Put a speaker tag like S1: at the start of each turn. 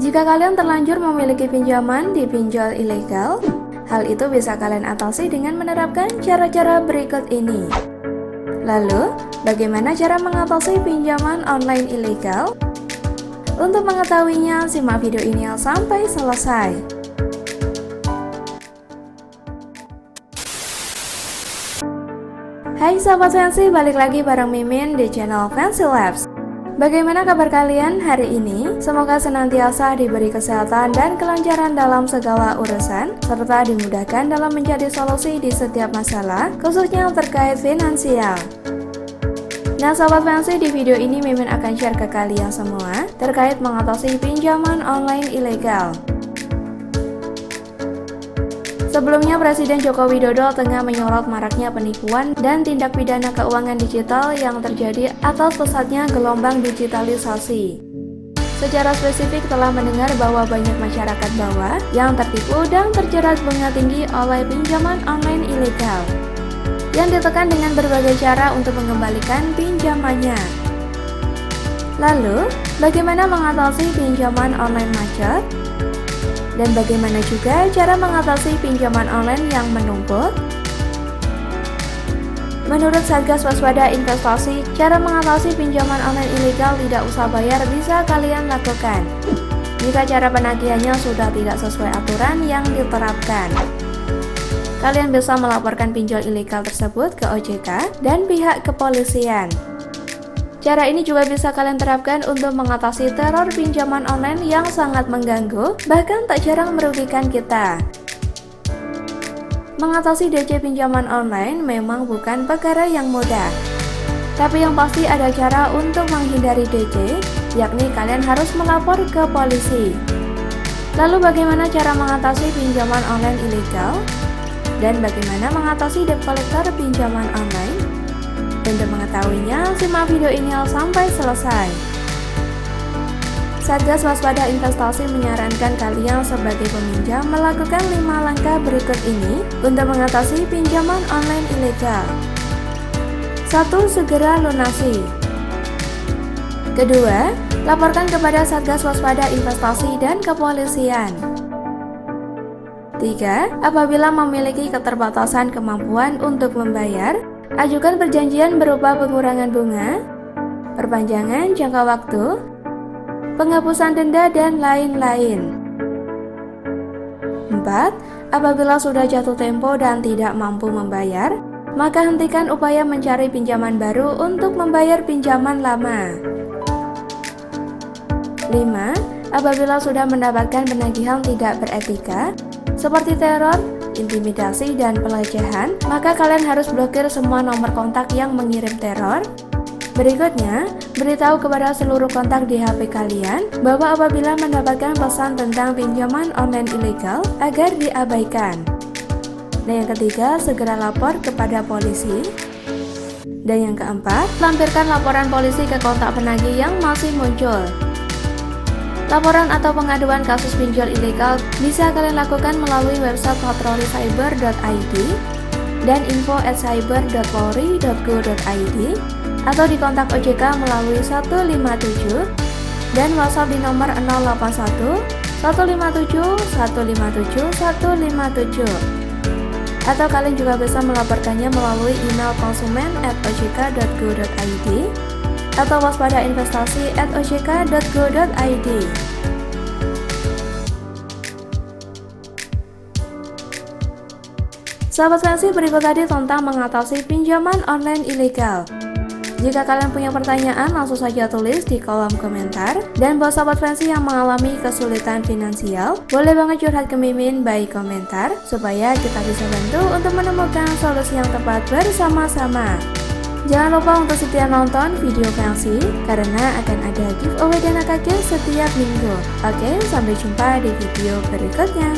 S1: Jika kalian terlanjur memiliki pinjaman di pinjol ilegal, hal itu bisa kalian atasi dengan menerapkan cara-cara berikut ini. Lalu, bagaimana cara mengatasi pinjaman online ilegal? Untuk mengetahuinya, simak video ini sampai selesai. Hai sahabat Fancy, balik lagi bareng Mimin di channel Fancy Labs. Bagaimana kabar kalian hari ini? Semoga senantiasa diberi kesehatan dan kelancaran dalam segala urusan, serta dimudahkan dalam mencari solusi di setiap masalah, khususnya terkait finansial. Nah sahabat Fancy, di video ini Mimin akan share ke kalian semua terkait mengatasi pinjaman online ilegal. Sebelumnya, Presiden Joko Widodo tengah menyorot maraknya penipuan dan tindak pidana keuangan digital yang terjadi atas pesatnya gelombang digitalisasi. Secara spesifik telah mendengar bahwa banyak masyarakat bawah yang tertipu dan terjerat bunga tinggi oleh pinjaman online ilegal, yang ditekan dengan berbagai cara untuk mengembalikan pinjamannya. Lalu, bagaimana mengatasi pinjaman online macet? Dan bagaimana juga cara mengatasi pinjaman online yang menumpuk? Menurut Satgas Waspada Investasi, cara mengatasi pinjaman online ilegal tidak usah bayar bisa kalian lakukan jika cara penagihannya sudah tidak sesuai aturan yang diterapkan. Kalian bisa melaporkan pinjol ilegal tersebut ke OJK dan pihak kepolisian. Cara ini juga bisa kalian terapkan untuk mengatasi teror pinjaman online yang sangat mengganggu, bahkan tak jarang merugikan kita. Mengatasi DC pinjaman online memang bukan perkara yang mudah. Tapi yang pasti ada cara untuk menghindari DC, yakni kalian harus melapor ke polisi. Lalu bagaimana cara mengatasi pinjaman online ilegal? Dan bagaimana mengatasi debt collector pinjaman online? Untuk mengetahuinya, simak video ini sampai selesai. Satgas Waspada Investasi menyarankan kalian sebagai peminjam melakukan 5 langkah berikut ini untuk mengatasi pinjaman online ilegal. 1. Segera lunasi. Kedua, laporkan kepada Satgas Waspada Investasi dan kepolisian. 3. Apabila memiliki keterbatasan kemampuan untuk membayar, ajukan perjanjian berupa pengurangan bunga, perpanjangan jangka waktu, penghapusan denda, dan lain-lain. 4. Apabila sudah jatuh tempo dan tidak mampu membayar, maka hentikan upaya mencari pinjaman baru untuk membayar pinjaman lama. 5. Apabila sudah mendapatkan penagihan tidak beretika, seperti teror, intimidasi, dan pelecehan, maka kalian harus blokir semua nomor kontak yang mengirim teror. Berikutnya, beritahu kepada seluruh kontak di HP kalian bahwa apabila mendapatkan pesan tentang pinjaman online ilegal agar diabaikan. Dan yang ketiga, segera lapor kepada polisi. Dan yang keempat, lampirkan laporan polisi ke kontak penagih yang masih muncul. Laporan atau pengaduan kasus pinjol ilegal bisa kalian lakukan melalui website patrolicyber.id dan info@cyber.polri.go.id atau di kontak OJK melalui 157 dan WhatsApp di nomor 081 157 157 157. Atau kalian juga bisa melaporkannya melalui email konsumen@ojk.go.id atau waspadainvestasi@ojk.go.id. Sahabat Fancy, berikut tadi tentang mengatasi pinjaman online ilegal. Jika kalian punya pertanyaan, langsung saja tulis di kolom komentar. Dan buat sahabat Fancy yang mengalami kesulitan finansial, boleh banget curhat ke Mimin by komentar, supaya kita bisa bantu untuk menemukan solusi yang tepat bersama-sama. Jangan lupa untuk setia nonton video Fancy, karena akan ada giveaway dana kaget setiap minggu. Oke, sampai jumpa di video berikutnya.